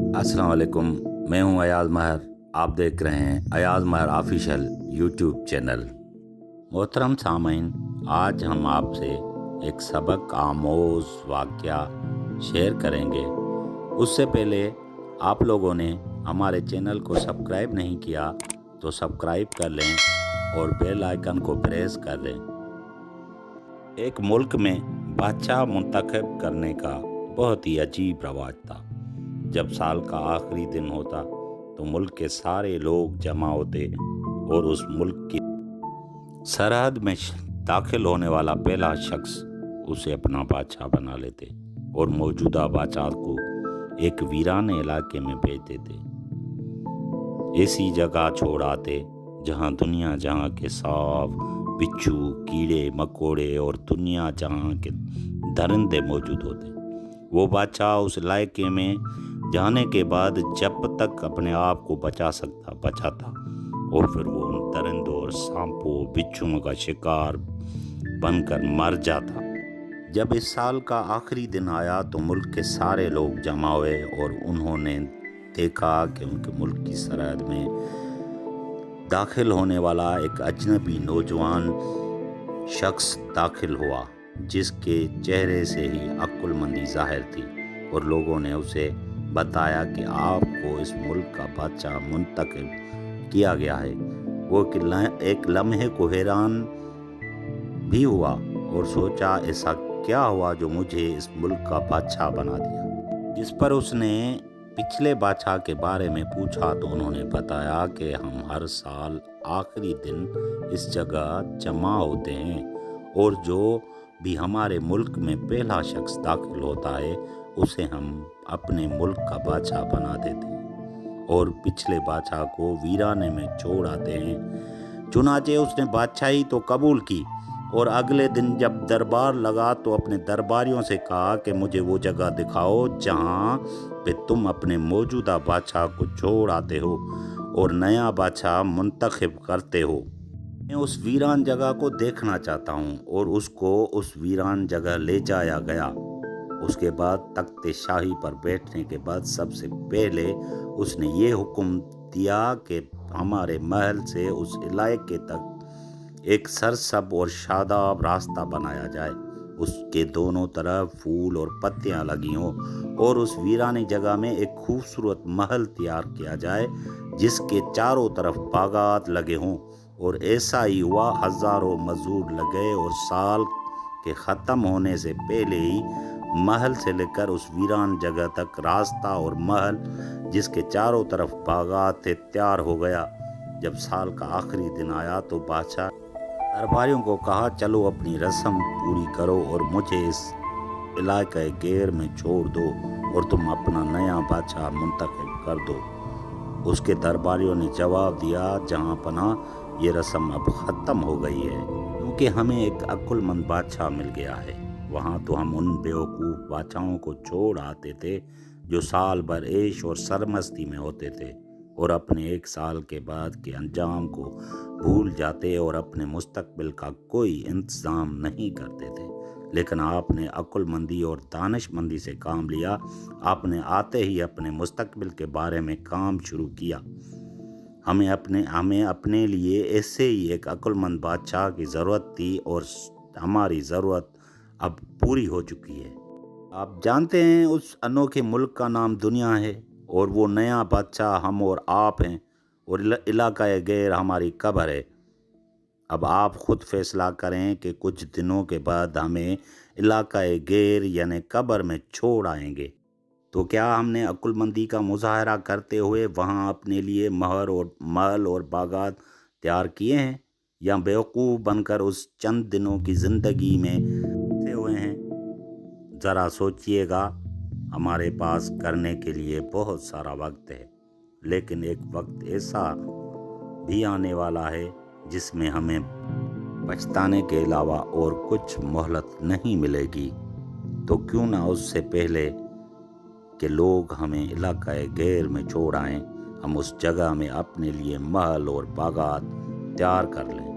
अस्सलाम वालेकुम। मैं हूं अयाज महर। आप देख रहे हैं अयाज महर ऑफिशियल यूट्यूब चैनल। मोहतरम सामीन, आज हम आपसे एक सबक आमोज वाक़या शेयर करेंगे। उससे पहले आप लोगों ने हमारे चैनल को सब्सक्राइब नहीं किया तो सब्सक्राइब कर लें और बेल आइकन को प्रेस कर लें। एक मुल्क में बादशाह मुंतखब करने का बहुत ही अजीब रवाज था। जब साल का आखिरी दिन होता तो मुल्क के सारे लोग जमा होते और उस मुल्क की सरहद में दाखिल होने वाला पहला शख्स उसे अपना बादशाह बना लेते और मौजूदा बादशाह को एक वीराने इलाके में भेज देते। ऐसी जगह छोड़ आते जहाँ दुनिया जहाँ के सांप, बिच्छू, कीड़े मकोड़े और दुनिया जहाँ के दरिंदे मौजूद होते। वो बादशाह उस इलाके में जाने के बाद जब तक अपने आप को बचाता और फिर वो उन दरिंदों और सांपों बिच्छुओं का शिकार बनकर मर जाता। जब इस साल का आखिरी दिन आया तो मुल्क के सारे लोग जमा हुए और उन्होंने देखा कि उनके मुल्क की सरहद में दाखिल होने वाला एक अजनबी नौजवान शख्स दाखिल हुआ, जिसके चेहरे से ही अक्लमंदी ज़ाहिर थी। और लोगों ने उसे बताया कि आपको इस मुल्क का बादशाह मुंतखब किया गया है। वो एक लम्हे को हैरान भी हुआ और सोचा ऐसा क्या हुआ जो मुझे इस मुल्क का बादशाह बना दिया। जिस पर उसने पिछले बादशाह के बारे में पूछा तो उन्होंने बताया कि हम हर साल आखिरी दिन इस जगह जमा होते हैं और जो भी हमारे मुल्क में पहला शख्स दाखिल होता है उसे हम अपने मुल्क का बादशाह बना देते हैं और पिछले बादशाह को वीराने में छोड़ आते हैं। चुनाचे उसने बादशाही तो कबूल की और अगले दिन जब दरबार लगा तो अपने दरबारियों से कहा कि मुझे वो जगह दिखाओ जहाँ पे तुम अपने मौजूदा बादशाह को छोड़ आते हो और नया बादशाह मुंतखब करते हो। मैं उस वीरान जगह को देखना चाहता हूँ और उसको उस वीरान जगह ले जाया गया। उसके बाद तख्ते शाही पर बैठने के बाद सबसे पहले उसने ये हुक्म दिया कि हमारे महल से उस इलाके तक एक सरसब और शादाब रास्ता बनाया जाए, उसके दोनों तरफ फूल और पत्तियां लगी हों और उस वीरानी जगह में एक खूबसूरत महल तैयार किया जाए जिसके चारों तरफ बागात लगे हों। और ऐसा ही हुआ, हज़ारों मजदूर लगे और साल के ख़त्म होने से पहले ही महल से लेकर उस वीरान जगह तक रास्ता और महल जिसके चारों तरफ बागात थे तैयार हो गया। जब साल का आखिरी दिन आया तो बादशाह दरबारियों को कहा, चलो अपनी रस्म पूरी करो और मुझे इस इलाके गैर में छोड़ दो और तुम अपना नया बादशाह मुंतखब कर दो। उसके दरबारियों ने जवाब दिया, जहाँ पनाह ये रस्म अब ख़त्म हो गई है क्योंकि हमें एक अक्लमंद बादशाह मिल गया है। वहाँ तो हम उन बेवकूफ़ बादशाहों को छोड़ आते थे जो साल भर ऐश और सरमस्ती में होते थे और अपने एक साल के बाद के अंजाम को भूल जाते और अपने मुस्तकबिल का कोई इंतज़ाम नहीं करते थे। लेकिन आपने अक्लमंदी और दानिशमंदी से काम लिया। आपने आते ही अपने मुस्तकबिल के बारे में काम शुरू किया। हमें अपने लिए ऐसे ही एक अक्लमंद बादशाह की ज़रूरत थी और हमारी ज़रूरत अब पूरी हो चुकी है। आप जानते हैं उस अनोखे मुल्क का नाम दुनिया है और वो नया बादशाह हम और आप हैं और इलाका गैर हमारी कब्र है। अब आप खुद फैसला करें कि कुछ दिनों के बाद हमें इलाका गैर यानी कब्र में छोड़ आएंगे तो क्या हमने अक्लमंदी का मुजाहरा करते हुए वहाँ अपने लिए महल और बागात तैयार किए हैं या बेवकूफ़ बनकर उस चंद दिनों की ज़िंदगी में हुए हैं? ज़रा सोचिएगा। हमारे पास करने के लिए बहुत सारा वक्त है, लेकिन एक वक्त ऐसा भी आने वाला है जिसमें हमें पछताने के अलावा और कुछ मोहलत नहीं मिलेगी। तो क्यों ना उससे पहले कि लोग हमें इलाका गैर में छोड़ आएं, हम उस जगह में अपने लिए महल और बागात तैयार कर लें।